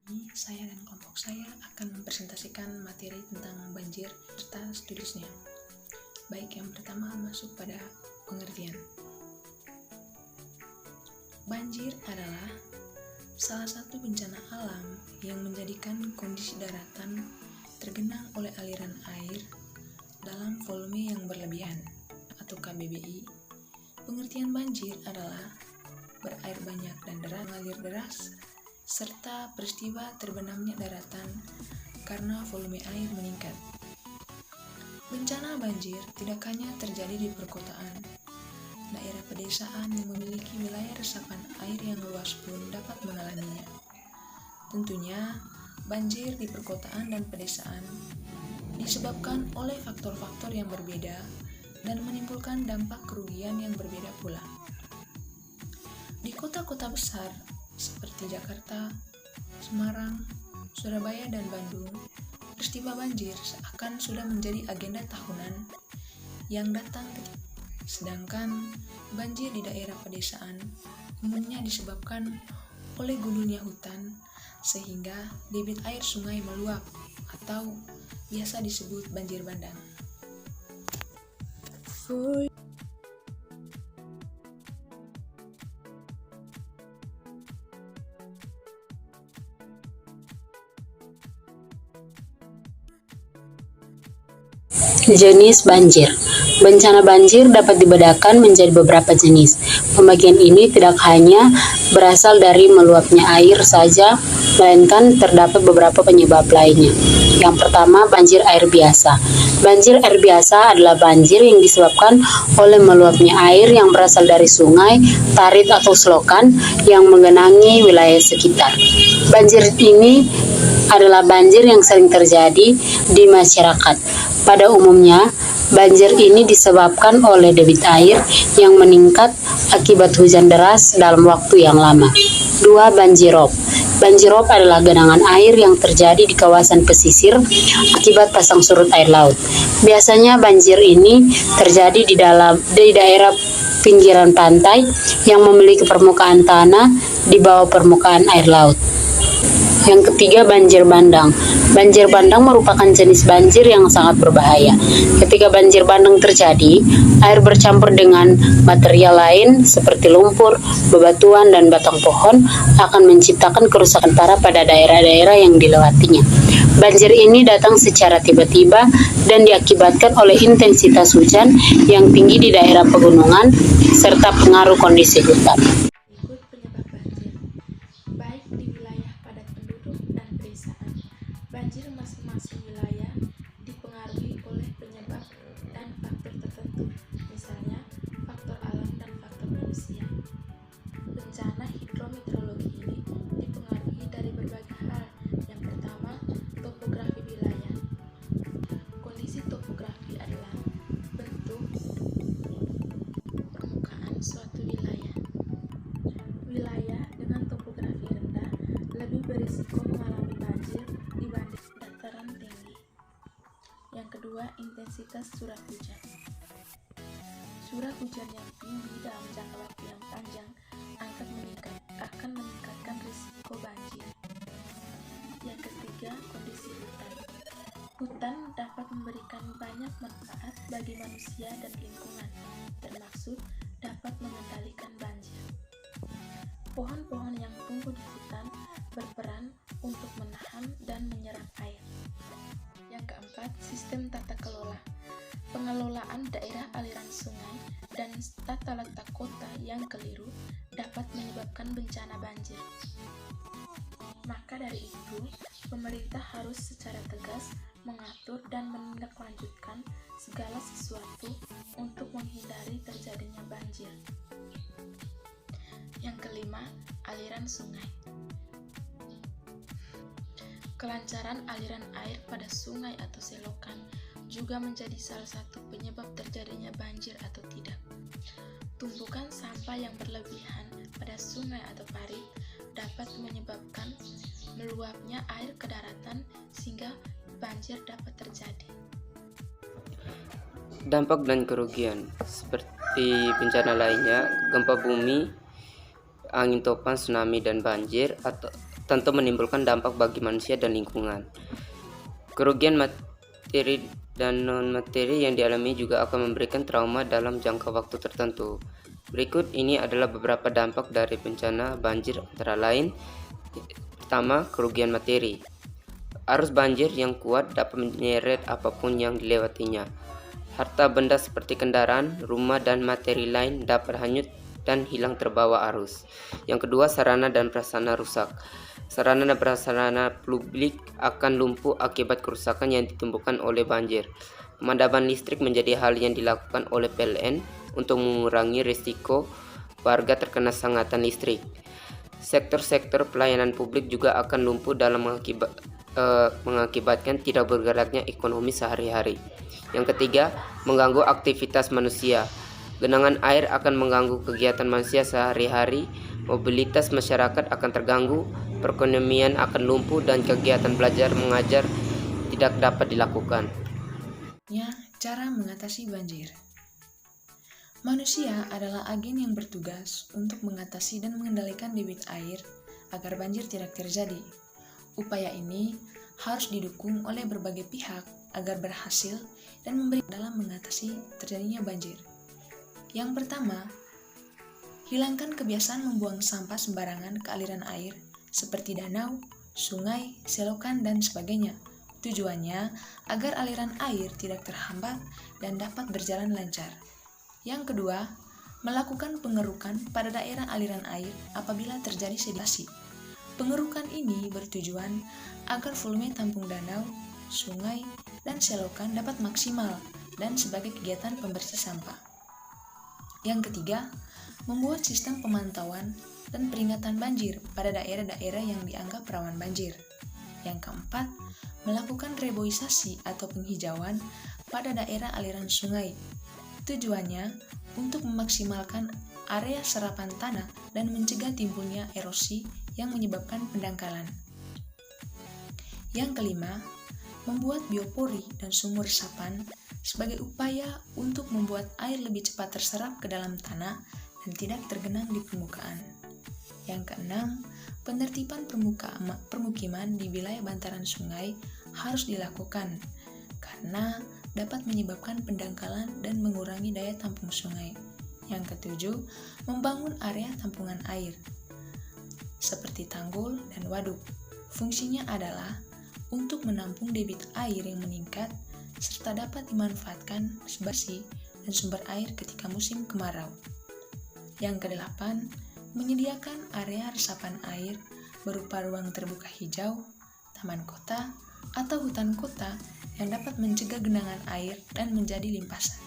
Ini saya dan kelompok saya akan mempresentasikan materi tentang banjir serta studiusnya. Baik, yang pertama masuk pada pengertian. Banjir adalah salah satu bencana alam yang menjadikan kondisi daratan tergenang oleh aliran air dalam volume yang berlebihan atau KBBI. Pengertian banjir adalah berair banyak dan deras, mengalir deras, serta peristiwa terbenamnya daratan karena volume air meningkat. Bencana banjir tidak hanya terjadi di perkotaan. Daerah pedesaan yang memiliki wilayah resapan air yang luas pun dapat mengalaminya. Tentunya, banjir di perkotaan dan pedesaan disebabkan oleh faktor-faktor yang berbeda dan menimbulkan dampak kerugian yang berbeda pula. Di kota-kota besar seperti Jakarta, Semarang, Surabaya, dan Bandung, peristiwa banjir seakan sudah menjadi agenda tahunan yang datang ketika. Sedangkan banjir di daerah pedesaan umumnya disebabkan oleh gundulnya hutan sehingga debit air sungai meluap atau biasa disebut banjir bandang. Jenis banjir. Bencana banjir dapat dibedakan menjadi beberapa jenis. Pembagian ini tidak hanya berasal dari meluapnya air saja, melainkan terdapat beberapa penyebab lainnya. Yang pertama, banjir air biasa. Banjir air biasa adalah banjir yang disebabkan oleh meluapnya air yang berasal dari sungai, parit atau selokan yang menggenangi wilayah sekitar. Banjir ini adalah banjir yang sering terjadi di masyarakat. Pada umumnya, banjir ini disebabkan oleh debit air yang meningkat akibat hujan deras dalam waktu yang lama. 2. Banjirop. Banjirop adalah genangan air yang terjadi di kawasan pesisir akibat pasang surut air laut. Biasanya banjir ini terjadi di daerah pinggiran pantai yang memiliki permukaan tanah di bawah permukaan air laut. Yang ketiga, banjir bandang. Banjir bandang merupakan jenis banjir yang sangat berbahaya. Ketika banjir bandang terjadi, air bercampur dengan material lain seperti lumpur, bebatuan, dan batang pohon akan menciptakan kerusakan parah pada daerah-daerah yang dilewatinya. Banjir ini datang secara tiba-tiba dan diakibatkan oleh intensitas hujan yang tinggi di daerah pegunungan serta pengaruh kondisi hutan. Berikut penyebab banjir, baik di wilayah padat penduduk dan pedesaan. Banjir masing-masing wilayah dipengaruhi oleh penyebab dan faktor tertentu, misalnya faktor alam dan faktor manusia. Bencana hidrometeorologi ini dipengaruhi dari berbagai hal. Yang pertama, topografi wilayah. Kondisi topografi adalah bentuk permukaan suatu wilayah. Wilayah dengan topografi rendah lebih berisiko mengalami banjir dibanding dataran tinggi. Yang kedua, intensitas curah hujan. Curah hujan yang tinggi dalam jangka waktu yang panjang akan meningkatkan risiko banjir. Yang ketiga, kondisi hutan. Hutan dapat memberikan banyak manfaat bagi manusia dan lingkungan, termasuk dapat mengendalikan banjir. Pohon-pohon yang tumbuh di hutan berperan untuk menahan dan menyerap air. Yang keempat, sistem tata kelola. Pengelolaan daerah aliran sungai dan tata letak kota yang keliru dapat menyebabkan bencana banjir. Maka dari itu, pemerintah harus secara tegas mengatur dan menindaklanjutkan segala sesuatu untuk menghindari terjadinya banjir. Yang kelima, aliran sungai. Kelancaran aliran air pada sungai atau selokan juga menjadi salah satu penyebab terjadinya banjir atau tidak. Tumpukan sampah yang berlebihan pada sungai atau parit dapat menyebabkan meluapnya air ke daratan sehingga banjir dapat terjadi. Dampak dan kerugian seperti bencana lainnya, gempa bumi, angin topan, tsunami, dan banjir tentu menimbulkan dampak bagi manusia dan lingkungan. Kerugian materi dan non-materi yang dialami juga akan memberikan trauma dalam jangka waktu tertentu. Berikut ini adalah beberapa dampak dari bencana banjir, antara lain: pertama, kerugian materi. Arus banjir yang kuat dapat menyeret apapun yang dilewatinya. Harta benda seperti kendaraan, rumah, dan materi lain dapat hanyut dan hilang terbawa arus. Yang kedua, sarana dan prasarana rusak. Sarana dan prasarana publik akan lumpuh akibat kerusakan yang ditimbulkan oleh banjir. Pemadaman listrik menjadi hal yang dilakukan oleh PLN untuk mengurangi risiko warga terkena sengatan listrik. Sektor-sektor pelayanan publik juga akan lumpuh dalam mengakibatkan tidak bergeraknya ekonomi sehari-hari. Yang ketiga, mengganggu aktivitas manusia. Genangan air akan mengganggu kegiatan manusia sehari-hari, mobilitas masyarakat akan terganggu, perekonomian akan lumpuh, dan kegiatan belajar mengajar tidak dapat dilakukan. Cara mengatasi banjir. Manusia adalah agen yang bertugas untuk mengatasi dan mengendalikan debit air agar banjir tidak terjadi. Upaya ini harus didukung oleh berbagai pihak agar berhasil dan memberi dalam mengatasi terjadinya banjir. Yang pertama, hilangkan kebiasaan membuang sampah sembarangan ke aliran air seperti danau, sungai, selokan, dan sebagainya. Tujuannya agar aliran air tidak terhambat dan dapat berjalan lancar. Yang kedua, melakukan pengerukan pada daerah aliran air apabila terjadi sedimasi. Pengerukan ini bertujuan agar volume tampung danau, sungai, dan selokan dapat maksimal dan sebagai kegiatan pembersih sampah. Yang ketiga, membuat sistem pemantauan dan peringatan banjir pada daerah-daerah yang dianggap rawan banjir. Yang keempat, melakukan reboisasi atau penghijauan pada daerah aliran sungai. Tujuannya untuk memaksimalkan area serapan tanah dan mencegah timbulnya erosi yang menyebabkan pendangkalan. Yang kelima, membuat biopori dan sumur resapan sebagai upaya untuk membuat air lebih cepat terserap ke dalam tanah dan tidak tergenang di permukaan. Yang keenam, penertiban permukiman di wilayah bantaran sungai harus dilakukan karena dapat menyebabkan pendangkalan dan mengurangi daya tampung sungai. Yang ketujuh, membangun area tampungan air seperti tanggul dan waduk. Fungsinya adalah untuk menampung debit air yang meningkat serta dapat dimanfaatkan sebagai dan sumber air ketika musim kemarau. Yang kedelapan, menyediakan area resapan air berupa ruang terbuka hijau, taman kota, atau hutan kota yang dapat mencegah genangan air dan menjadi limpasan.